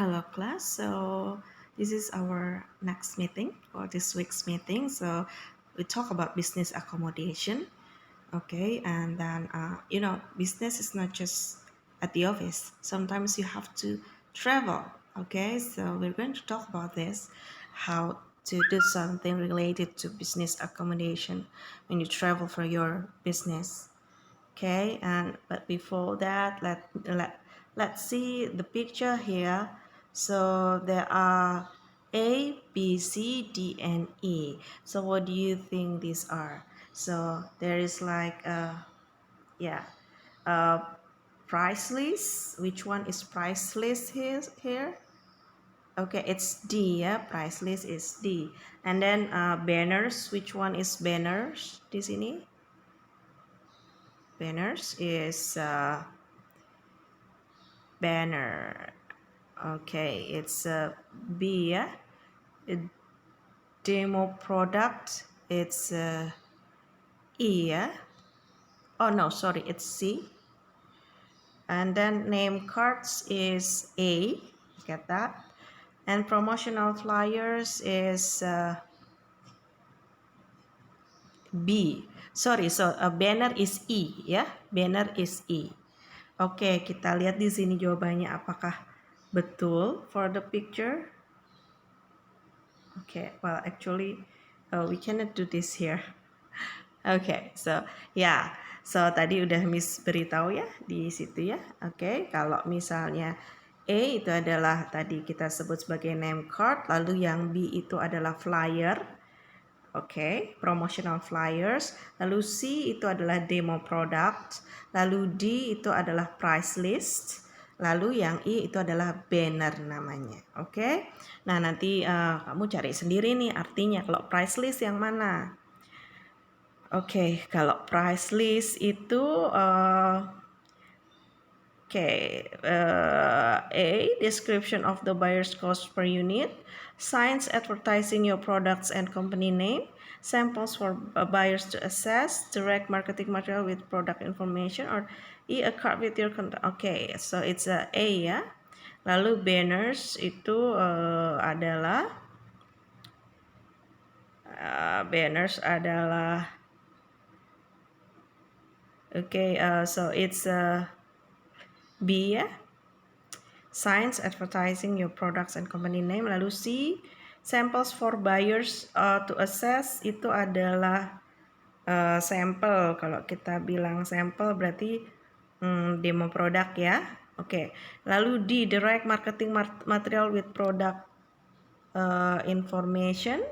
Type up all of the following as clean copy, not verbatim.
Hello class, so this is our next meeting or this week's meeting. So we talk about business accommodation, okay? And then, business is not just at the office. Sometimes you have to travel, okay? So we're going to talk about this, how to do something related to business accommodation when you travel for your business. Okay, and but before that, let's see the picture here. So there are A, B, C, D, and E. So what do you think these are? So there is like a price list. Which one is price list here? Okay, it's D, yeah. Price list is D. And then banners. Which one is banners di sini? Banners is banner. Okay, it's a B, yeah. A demo product, it's a E, yeah. Oh no, sorry, it's C. And then name cards is A, get that. And promotional flyers is B. Sorry, so a banner is E, ya. Banner is E. Oke, kita lihat di sini jawabannya apakah betul for the picture. Okay, well, actually, we cannot do this here. Okay, so yeah, so tadi udah Miss beritahu ya di situ ya. Okay, kalau misalnya A itu adalah tadi kita sebut sebagai name card, lalu yang B itu adalah flyer. Okay, promotional flyers. Lalu C itu adalah demo product. Lalu D itu adalah price list. Lalu yang I itu adalah banner namanya. Oke. Nah, nanti kamu cari sendiri nih artinya kalau price list yang mana. Oke, kalau price list itu A, description of the buyer's cost per unit, signs advertising your products and company name, samples for buyers to assess, direct marketing material with product information, or E, a card with your contact. Okay, so it's a ya. Lalu banners itu adalah so it's B, ya. Signs advertising your products and company name. Lalu C, samples for buyers to assess, itu adalah sampel. Kalau kita bilang sampel berarti demo produk ya. Oke. Lalu D, direct marketing material with product information,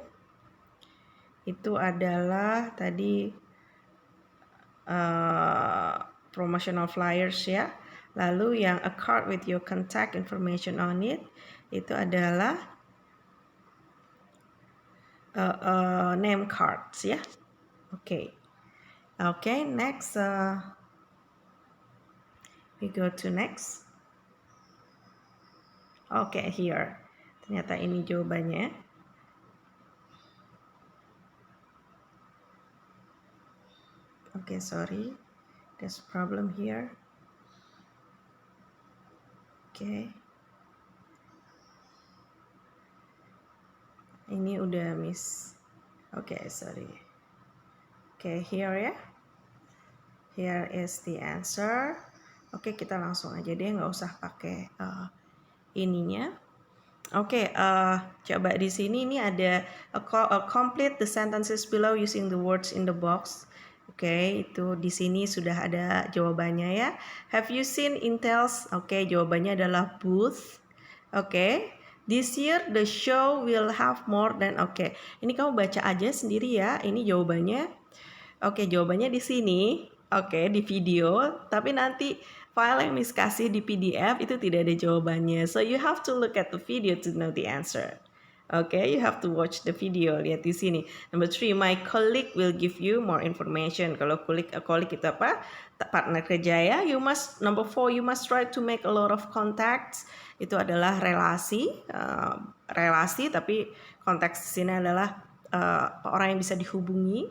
itu adalah tadi promotional flyers ya. Lalu yang a card with your contact information on it, itu adalah name cards ya. Okay. Okay, next we go to next. Okay, here. Ternyata ini jawabannya. Okay, sorry. There's a problem here. Okay. Ini udah miss. Okay, sorry. Okay, here ya. Here is the answer. Oke, kita langsung aja deh, nggak usah pakai ininya. Oke, coba di sini ini ada complete the sentences below using the words in the box. Oke, itu di sini sudah ada jawabannya ya. Have you seen Intel's? Oke, jawabannya adalah booth. Oke. This year the show will have more than. Oke, ini kamu baca aja sendiri ya. Ini jawabannya. Oke, jawabannya di sini. Oke, di video. Tapi nanti file yang Miss kasih di PDF itu tidak ada jawabannya. So you have to look at the video to know the answer. Okay, you have to watch the video. Lihat di sini. Number 3, my colleague will give you more information. Kalau colleague itu apa? Partner kerja ya. Number 4, you must try to make a lot of contacts. Itu adalah relasi, tapi konteks di sini adalah orang yang bisa dihubungi.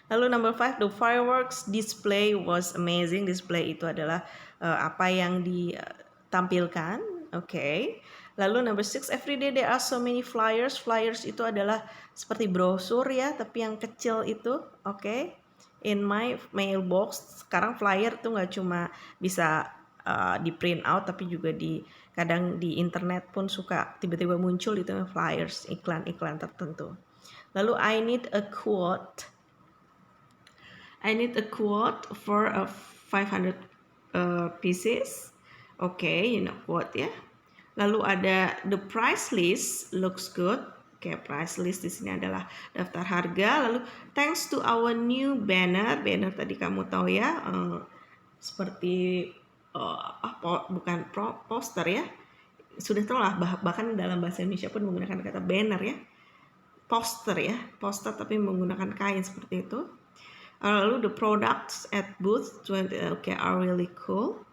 Lalu number 5, the fireworks display was amazing. Display itu adalah apa yang ditampilkan. Okay. Lalu number 6, every day there are so many flyers. Flyers itu adalah seperti brosur ya, tapi yang kecil itu. Oke. In my mailbox, sekarang flyer tuh nggak cuma bisa di print out, tapi juga kadang di internet pun suka tiba-tiba muncul itu flyers, iklan-iklan tertentu. Lalu I need a quote for 500 pieces. Oke, quote ya. Lalu ada the price list looks good. Oke, price list di sini adalah daftar harga. Lalu thanks to our new banner. Banner tadi kamu tahu ya, seperti bukan poster ya. Sudah tahu lah, bahkan dalam bahasa Indonesia pun menggunakan kata banner ya. Poster tapi menggunakan kain seperti itu. Lalu the products at booth 20 are really cool.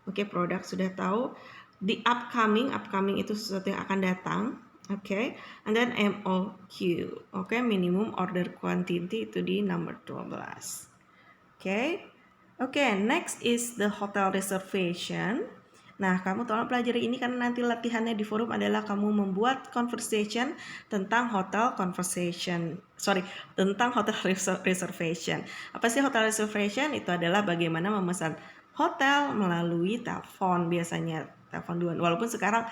Produk sudah tahu. The upcoming itu sesuatu yang akan datang. And then MOQ. Minimum order quantity itu di number 12. Next is the hotel reservation. Nah, kamu tolong pelajari ini karena nanti latihannya di forum adalah kamu membuat conversation tentang hotel reservation. Apa sih hotel reservation? Itu adalah bagaimana memesan hotel melalui telepon, biasanya telepon duluan. Walaupun sekarang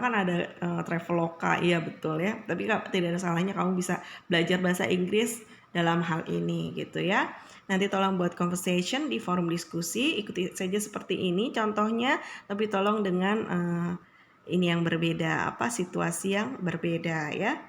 kan ada Traveloka, iya betul ya. Tapi tidak ada salahnya kamu bisa belajar bahasa Inggris dalam hal ini gitu ya. Nanti tolong buat conversation di forum diskusi, ikuti saja seperti ini contohnya, tapi tolong dengan ini yang berbeda, situasi yang berbeda ya.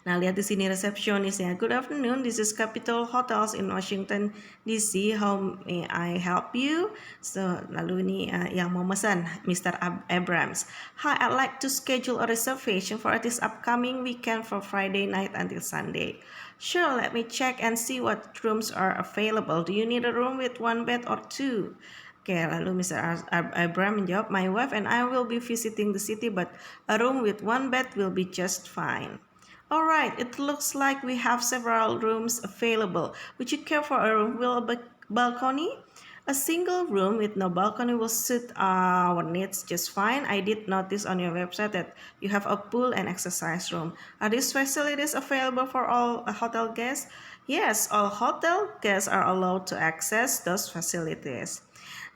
Nah, lihat di sini resepsionisnya. Good afternoon, this is Capitol Hotels in Washington DC. How may I help you? So, lalu ini yang mau memesan, Mr. Abrams. Hi, I'd like to schedule a reservation for this upcoming weekend for Friday night until Sunday. Sure, let me check and see what rooms are available. Do you need a room with 1 bed or 2? Lalu Mr. Abrams menjawab, my wife and I will be visiting the city, but a room with 1 bed will be just fine. Alright, it looks like we have several rooms available. Would you care for a room with a balcony? A single room with no balcony will suit our needs just fine. I did notice on your website that you have a pool and exercise room. Are these facilities available for all hotel guests? Yes, all hotel guests are allowed to access those facilities.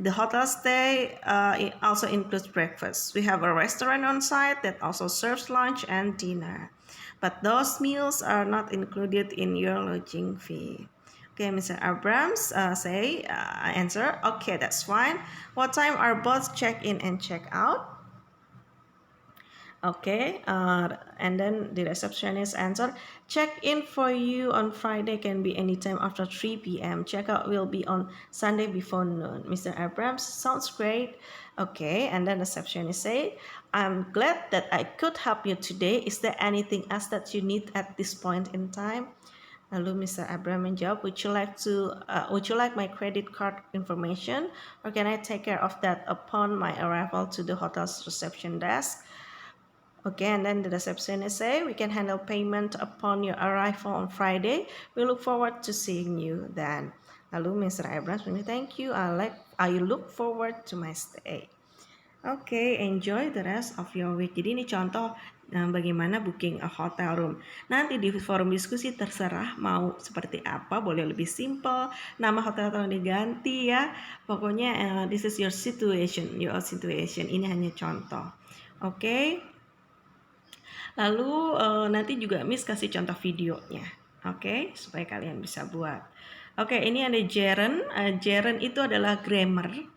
The hotel stay also includes breakfast. We have a restaurant on site that also serves lunch and dinner. But those meals are not included in your lodging fee. Mr. Abrams answer, okay, that's fine. What time are both check-in and check-out? And then the receptionist answer, check-in for you on Friday can be anytime after 3 p.m. Check-out will be on Sunday before noon. Mr. Abrams, sounds great. And then the receptionist say, I'm glad that I could help you today. Is there anything else that you need at this point in time? Lalu Mr. Abrams menjawab, would you like my credit card information, or can I take care of that upon my arrival to the hotel's reception desk? And then the receptionist say, we can handle payment upon your arrival on Friday. We look forward to seeing you then. Lalu Mr. Abrams menjawab, thank you. I look forward to my stay. Enjoy the rest of your week. Jadi ini contoh bagaimana booking a hotel room. Nanti di forum diskusi terserah mau seperti apa, boleh lebih simple, nama hotel tolong diganti ya. Pokoknya this is your situation. Ini hanya contoh. Lalu nanti juga Miss kasih contoh videonya. Supaya kalian bisa buat. Ini ada gerund. Gerund itu adalah grammar.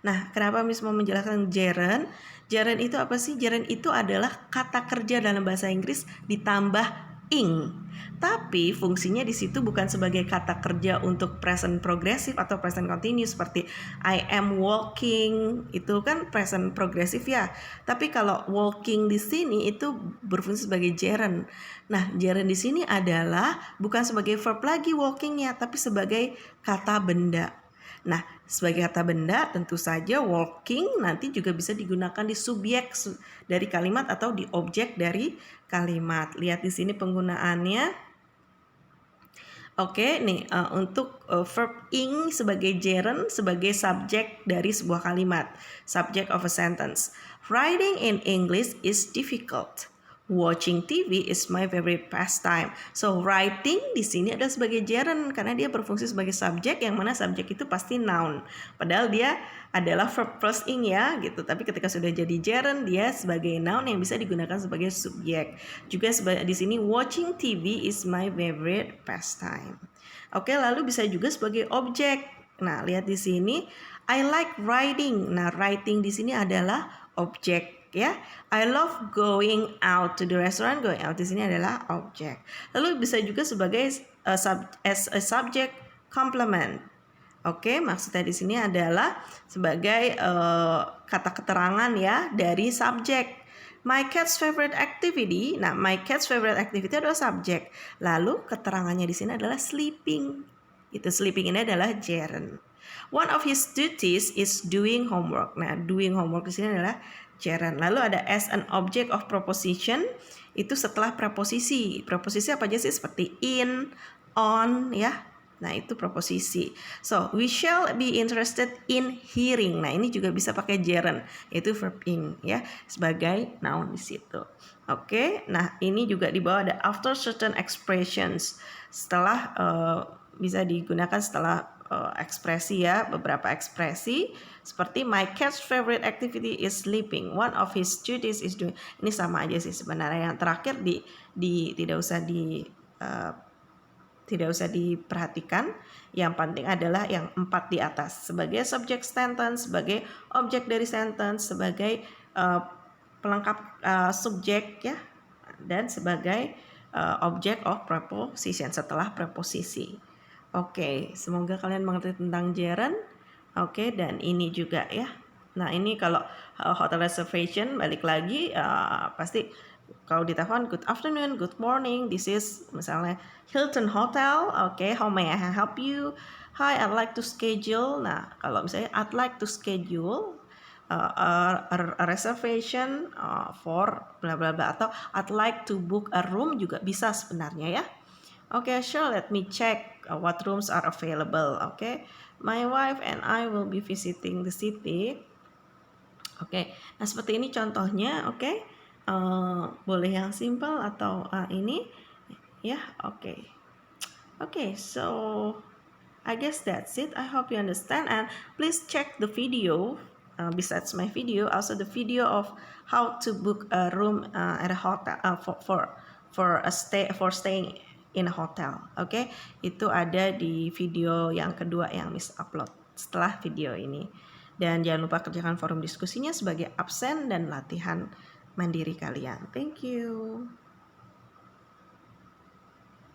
Nah, kenapa Miss mau menjelaskan gerund? Gerund itu apa sih? Gerund itu adalah kata kerja dalam bahasa Inggris ditambah ing. Tapi fungsinya di situ bukan sebagai kata kerja untuk present progressive atau present continuous seperti I am walking, itu kan present progressive ya. Tapi kalau walking di sini itu berfungsi sebagai gerund. Nah, gerund di sini adalah bukan sebagai verb lagi walkingnya, tapi sebagai kata benda. Nah, sebagai kata benda tentu saja walking nanti juga bisa digunakan di subjek dari kalimat atau di objek dari kalimat. Lihat di sini penggunaannya. Oke, nih untuk verb ing sebagai gerund, sebagai subjek dari sebuah kalimat, subject of a sentence. Writing in English is difficult. Watching TV is my favorite pastime. So writing di sini adalah sebagai gerund karena dia berfungsi sebagai subjek, yang mana subjek itu pasti noun. Padahal dia adalah verb plus ing ya gitu. Tapi ketika sudah jadi gerund dia sebagai noun yang bisa digunakan sebagai subjek. Juga di sini watching TV is my favorite pastime. Oke, lalu bisa juga sebagai objek. Nah, lihat di sini I like writing. Nah, writing di sini adalah objek ya. I love going out to the restaurant. Going out di sini adalah objek. Lalu bisa juga sebagai as a subject complement. Oke, maksudnya di sini adalah sebagai kata keterangan ya dari subjek. My cat's favorite activity. Nah, my cat's favorite activity adalah subjek. Lalu keterangannya di sini adalah sleeping. Itu sleeping ini adalah gerund. One of his duties is doing homework. Nah, doing homework di sini adalah gerund. Lalu ada as an object of proposition, itu setelah preposisi. Preposisi apa aja sih? Seperti in, on, ya. Nah, itu preposisi. So, we shall be interested in hearing. Nah, ini juga bisa pakai gerund, yaitu verb ing, ya, sebagai noun di situ. Oke, nah ini juga di bawah ada after certain expressions. Setelah bisa digunakan setelah ekspresi ya, beberapa ekspresi seperti my cat's favorite activity is sleeping, one of his duties is doing. Ini sama aja sih sebenarnya. Yang terakhir tidak usah diperhatikan. Yang penting adalah yang 4 di atas sebagai subject sentence, sebagai objek dari sentence, sebagai pelengkap subjek ya, dan sebagai object of preposition setelah preposisi. Oke, semoga kalian mengerti tentang gerund. Oke, dan ini juga ya. Nah, ini kalau hotel reservation balik lagi pasti kalau ditelepon good afternoon, good morning, this is misalnya Hilton Hotel. Oke, how may I help you? Hi, I'd like to schedule. Nah, kalau misalnya I'd like to schedule a reservation for bla bla bla, atau I'd like to book a room juga bisa sebenarnya ya. Okay, sure, let me check what rooms are available. Okay, my wife and I will be visiting the city. Oke, nah seperti ini contohnya. Oke, boleh yang simple atau ini ya. Oke, so I guess that's it. I hope you understand, and please check the video. Besides my video, also the video of how to book a room at a hotel for staying in a hotel. Oke, itu ada di video yang kedua yang Miss upload setelah video ini. Dan jangan lupa kerjakan forum diskusinya sebagai absen dan latihan mandiri kalian. Thank you.